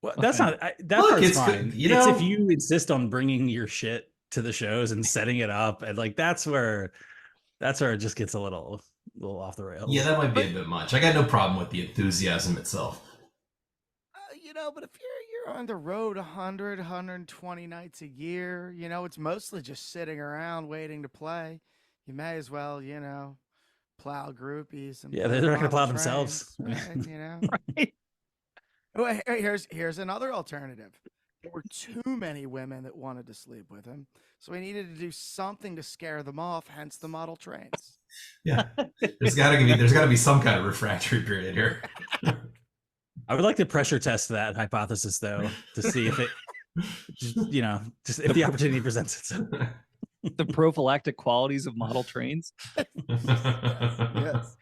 [SPEAKER 2] Well, that's not that
[SPEAKER 3] Look,
[SPEAKER 2] part's
[SPEAKER 3] it's
[SPEAKER 2] fine.
[SPEAKER 3] good, you
[SPEAKER 2] It's
[SPEAKER 3] know?
[SPEAKER 2] if you insist on bringing your shit to the shows and setting it up, and like that's where it just gets a little off the rails.
[SPEAKER 3] Yeah, that might be a bit much. I got no problem with the enthusiasm itself.
[SPEAKER 4] But if you're on the road 100, 120 nights a year, it's mostly just sitting around waiting to play. You may as well, plow groupies. And
[SPEAKER 2] Yeah,
[SPEAKER 4] play
[SPEAKER 2] they're not gonna
[SPEAKER 4] model
[SPEAKER 2] plow themselves.
[SPEAKER 4] trains, right,
[SPEAKER 1] Right.
[SPEAKER 4] Well, here's another alternative. There were too many women that wanted to sleep with him, so he needed to do something to scare them off. Hence the model trains.
[SPEAKER 3] Yeah, there's got to be some kind of refractory period here.
[SPEAKER 2] I would like to pressure test that hypothesis though to see if it, just if the opportunity presents itself.
[SPEAKER 1] The prophylactic qualities of model trains.
[SPEAKER 4] Yes.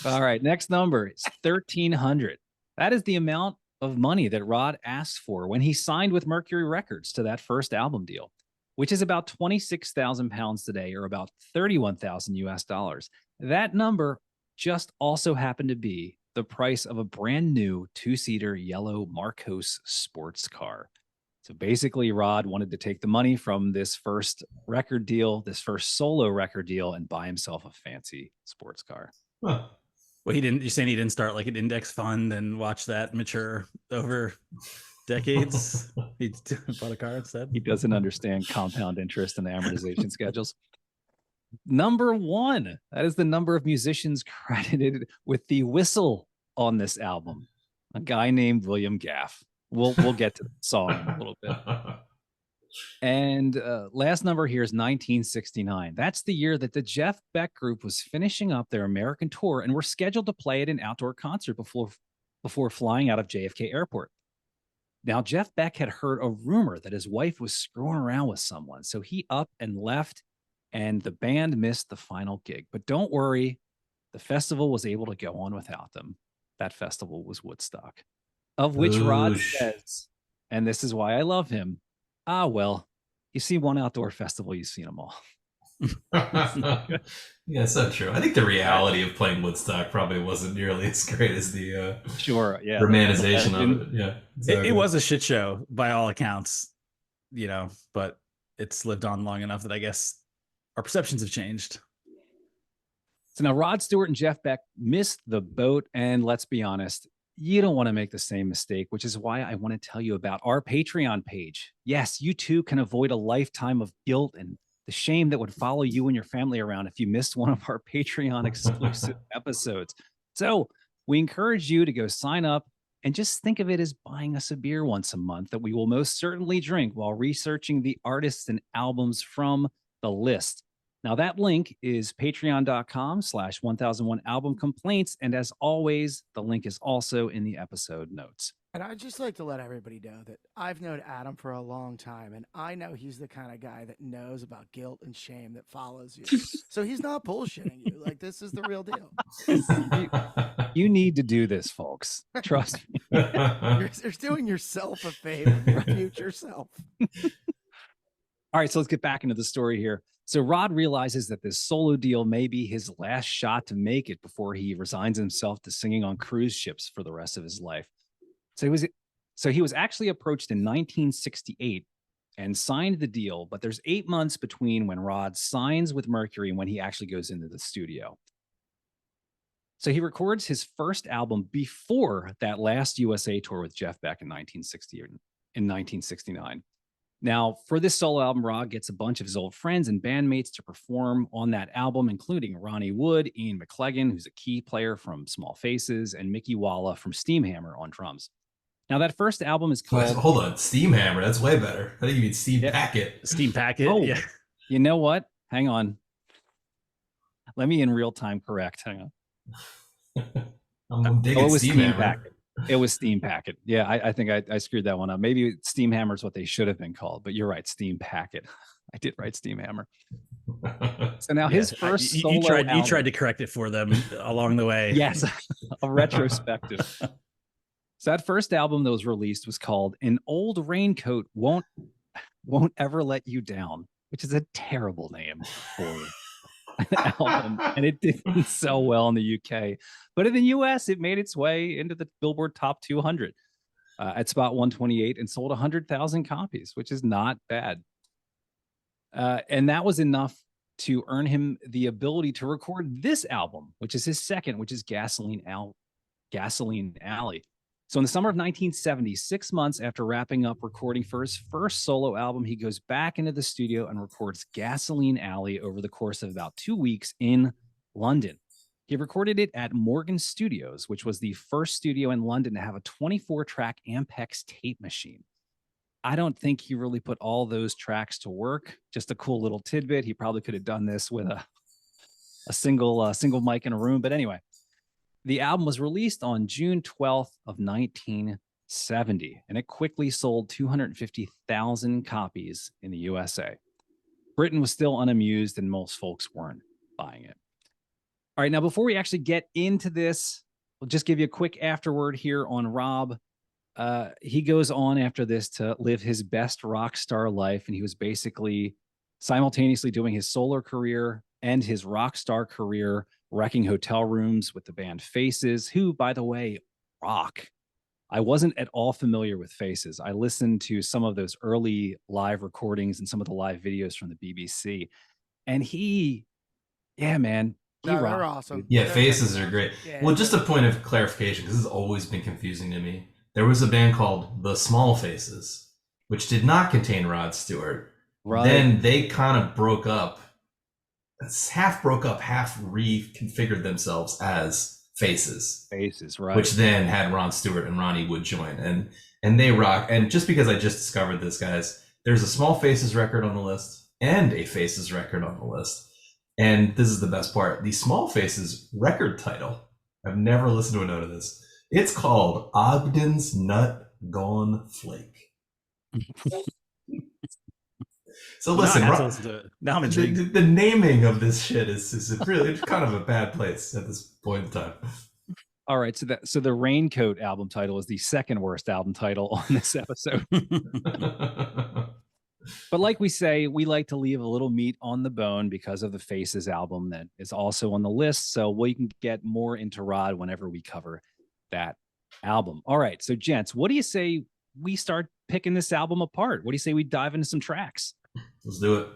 [SPEAKER 1] All right, next number is 1,300. That is the amount of money that Rod asked for when he signed with Mercury Records to that first album deal, which is about 26,000 pounds today, or about 31,000 US dollars. That number just also happened to be the price of a brand new two-seater yellow Marcos sports car. So basically, Rod wanted to take the money from this first record deal, this first solo record deal, and buy himself a fancy sports car.
[SPEAKER 3] Huh.
[SPEAKER 2] Well, you're saying he didn't start like an index fund and watch that mature over decades? He bought a car instead.
[SPEAKER 1] He doesn't understand compound interest and the amortization schedules. Number one, that is the number of musicians credited with the whistle on this album. A guy named William Gaff. We'll get to the song in a little bit. And last number here is 1969. That's the year that the Jeff Beck Group was finishing up their American tour and were scheduled to play at an outdoor concert before flying out of JFK Airport. Now, Jeff Beck had heard a rumor that his wife was screwing around with someone, so he up and left, and the band missed the final gig. But don't worry, the festival was able to go on without them. That festival was Woodstock, of which Rod
[SPEAKER 3] Oosh.
[SPEAKER 1] says, and this is why I love him, well, you see one outdoor festival, you've seen them all.
[SPEAKER 3] Yeah, so true. I think the reality of playing Woodstock probably wasn't nearly as great as the
[SPEAKER 1] Sure, yeah.
[SPEAKER 3] romanization of it. Yeah, exactly.
[SPEAKER 2] It was a shit show by all accounts, but it's lived on long enough that I guess our perceptions have changed.
[SPEAKER 1] So now Rod Stewart and Jeff Beck missed the boat. And let's be honest, you don't want to make the same mistake, which is why I want to tell you about our Patreon page. Yes, you too can avoid a lifetime of guilt and the shame that would follow you and your family around if you missed one of our Patreon exclusive episodes. So we encourage you to go sign up and just think of it as buying us a beer once a month that we will most certainly drink while researching the artists and albums from the list. Now that link is patreon.com/1001 album complaints. And as always, the link is also in the episode notes.
[SPEAKER 4] And I'd just like to let everybody know that I've known Adam for a long time, and I know he's the kind of guy that knows about guilt and shame that follows you. So he's not bullshitting you. Like, this is the real deal.
[SPEAKER 1] You need to do this, folks. Trust me.
[SPEAKER 4] You're doing yourself a favor, your future self.
[SPEAKER 1] All right, so let's get back into the story here. So Rod realizes that this solo deal may be his last shot to make it before he resigns himself to singing on cruise ships for the rest of his life. So he was actually approached in 1968 and signed the deal, but there's 8 months between when Rod signs with Mercury and when he actually goes into the studio. So he records his first album before that last USA tour with Jeff Beck in 1969. Now, for this solo album, Rod gets a bunch of his old friends and bandmates to perform on that album, including Ronnie Wood, Ian McClellan, who's a key player from Small Faces, and Mickey Walla from Steamhammer on drums. Now, that first album is called...
[SPEAKER 3] Hold on, Steamhammer, that's way better. I think you mean Steam Packet.
[SPEAKER 2] Steam Packet,
[SPEAKER 1] Oh,
[SPEAKER 2] yeah.
[SPEAKER 1] You know what? Hang on. Let me in real time correct. Hang on.
[SPEAKER 3] I'm digging
[SPEAKER 1] it was Steam
[SPEAKER 3] Steamhammer.
[SPEAKER 1] Packet. It was Steam Packet. Yeah, I think I screwed that one up. Maybe Steamhammer is what they should have been called, but you're right, Steam Packet. I did write Steamhammer. So now his first
[SPEAKER 2] you
[SPEAKER 1] solo
[SPEAKER 2] tried
[SPEAKER 1] album,
[SPEAKER 2] to correct it for them along the way.
[SPEAKER 1] yes, a retrospective. So that first album that was released was called "An Old Raincoat Won't Ever Let You Down," which is a terrible name for an album, and it didn't sell well in the UK. But in the US, it made its way into the Billboard Top 200 at spot 128 and sold 100,000 copies, which is not bad. And that was enough to earn him the ability to record this album, which is his second, which is Gasoline Alley. So in the summer of 1970, 6 months after wrapping up recording for his first solo album, he goes back into the studio and records Gasoline Alley over the course of about 2 weeks in London. He recorded it at Morgan Studios, which was the first studio in London to have a 24-track Ampex tape machine. I don't think he really put all those tracks to work. Just a cool little tidbit. He probably could have done this with a single mic in a room. But anyway, the album was released on June 12th of 1970, and it quickly sold 250,000 copies in the USA. Britain was still unamused, and most folks weren't buying it. All right, now before we actually get into this, we'll just give you a quick afterword here on Rob. He goes on after this to live his best rock star life, and he was basically simultaneously doing his solo career and his rock star career, wrecking hotel rooms with the band Faces, who, by the way, rock. I wasn't at all familiar with Faces. I listened to some of those early live recordings and some of the live videos from the BBC, and yeah, man,
[SPEAKER 4] They're
[SPEAKER 1] rocked,
[SPEAKER 4] awesome.
[SPEAKER 1] dude.
[SPEAKER 3] Yeah,
[SPEAKER 4] They're
[SPEAKER 3] Faces are great.
[SPEAKER 4] Yeah.
[SPEAKER 3] Well, just a point of clarification, because this has always been confusing to me. There was a band called The Small Faces, which did not contain Rod Stewart.
[SPEAKER 1] Right.
[SPEAKER 3] Then they kind of broke up, half reconfigured themselves as Faces,
[SPEAKER 1] Faces, right?
[SPEAKER 3] which then had Ron Stewart and Ronnie Wood join, and they rock. And just because I just discovered this, guys, there's a Small Faces record on the list and a Faces record on the list. And this is the best part. The Small Faces record title, I've never listened to a note of this. It's called Ogden's Nut Gone Flake. So listen,
[SPEAKER 2] now I'm intrigued.
[SPEAKER 3] the naming of this shit is really, it's kind of a bad place at this point in time.
[SPEAKER 1] All right, so the Raincoat album title is the second worst album title on this episode. But like we say, we like to leave a little meat on the bone because of the Faces album that is also on the list. So we can get more into Rod whenever we cover that album. All right, so gents, what do you say we start picking this album apart? What do you say we dive into some tracks?
[SPEAKER 3] Let's do it.